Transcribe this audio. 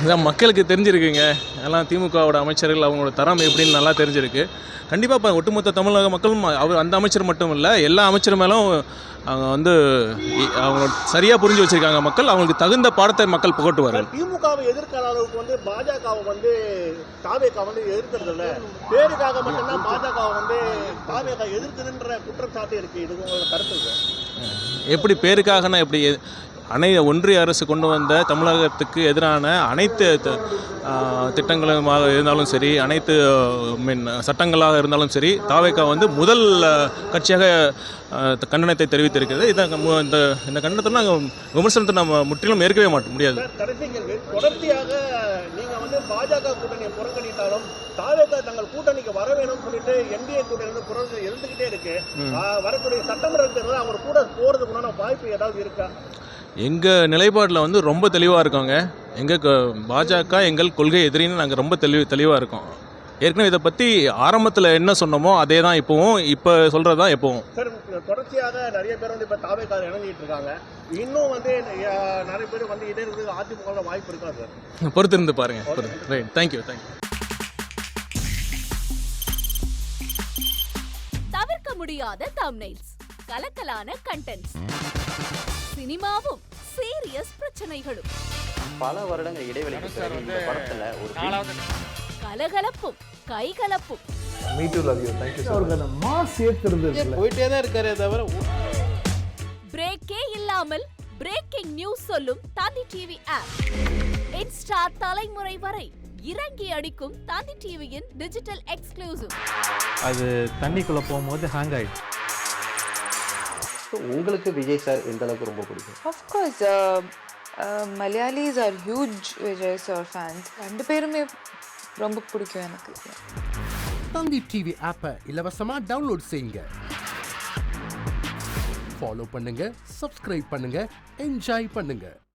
இதான் மக்களுக்கு தெரிஞ்சிருக்குங்க. எல்லாம் திமுகவோட அமைச்சர்கள் அவங்களோட தரம் எப்படின்னு நல்லா தெரிஞ்சிருக்கு. கண்டிப்பாக இப்போ ஒட்டுமொத்த தமிழக மக்களும் அவர் அந்த அமைச்சர் மட்டும் இல்லை, எல்லா அமைச்சர் மேலும் அவங்க வந்து அவங்க சரியாக புரிஞ்சு வச்சுருக்காங்க. மக்கள் அவங்களுக்கு தகுந்த பாடத்தை மக்கள் புகட்டுவார்கள். திமுகவை எதிர்க்கிற அளவுக்கு வந்து பாஜகவை வந்து தாவேகா வந்து எதிர்க்கிறது இல்லை, பேருக்காக மட்டும்தான் பாஜகவை வந்து தாவேகா எதிர்க்குதுன்ற குற்றச்சாட்டு இருக்கு. இது உங்களோட கருத்து? எப்படி பேருக்காகனா எப்படி ஒன்றிய அரசு கொண்டு வந்த தமிழகத்துக்கு எதிரான அனைத்து திட்டங்களுமாக இருந்தாலும் சரி, அனைத்து சட்டங்களாக இருந்தாலும் சரி, தாவேகா வந்து முதல் கட்சியாக கண்டனத்தை தெரிவித்திருக்கிறது. இந்த கண்டனத்தை நாங்கள் விமர்சனத்தை நம்ம முற்றிலும் ஏற்கவே முடியாது. கடைசி கேள்வி, தொடர்ச்சியாக நீங்கள் வந்து பாஜக கூட்டணியை புறக்கணித்தாலும் தாவேகா தங்கள் கூட்டணிக்கு வர வேணும்னு சொல்லிட்டு என்டிஏ கூட்டணி புறக்கணி இருந்துகிட்டே இருக்கு. வரக்கூடிய சட்டமன்ற தேர்தல் அவர் கூட போறதுக்குண்டான வாய்ப்பு ஏதாவது இருக்கா? எங்கள் நிலைப்பாட்டில் வந்து ரொம்ப தெளிவாக இருக்கோங்க. பாஜக எங்கள் கொள்கை எதிரின்னு நாங்கள் ரொம்ப தெளிவாக இருக்கோம். ஏற்கனவே இதை பற்றி ஆரம்பத்தில் என்ன சொன்னோமோ அதே தான் இப்போவும், இப்போ சொல்கிறது தான் எப்போவும். சார், தொடர்ச்சியாக நிறைய பேர் வந்து இப்போ தாவேகா இணைஞ்சிட்டு இருக்காங்க. இன்னும் வந்து நிறைய பேர் வந்து இதே அதிமுக வாய்ப்பு இருக்கா சார்? பொறுத்திருந்து பாருங்க. Right, thank you. தவிர்க்க முடியாத தம்ப்நெயில்ஸ், கலக்கலான கண்டென்ட்ஸ், சினிமாவும் சீரியஸ் பிரச்சனைகளும், பல வருடங்கள் இடைவெளிக்கு பிறகு இந்த படத்துல ஒரு கலகலப்பும் கைகலப்பும், me too love you. Thank you. அவருக்கு அந்த மாஸ் ஏத்துறது இல்ல, போயிட்டே தான் இருக்காரே தவிர பிரேக்கே இல்லாமல் பிரேக்கிங் நியூஸ் சொல்லும் தந்தி டிவி ஆப். இன்ஸ்டா தலைமுறை வரை இறங்கி அடிக்கும் தந்தி டிவியின் டிஜிட்டல் எக்ஸ்க்ளூசிவ். அது தண்ணிக்குள்ள போகும்போது ஹேங் ஆயிடுச்சு. உங்களுக்கு விஜய் சார் எந்த அளவுக்கு ரொம்ப பிடிக்கும்? Of course, Malayalis are huge Vijay sir fans. ரெண்டு பேருமே ரொம்ப பிடிக்கும் எனக்கு. தந்தி டிவி ஆப்பை இலவசமா டவுன்லோட் செய்யுங்க. ஃபாலோ பண்ணுங்க, சப்ஸ்கிரைப் பண்ணுங்க, என்ஜாய் பண்ணுங்க.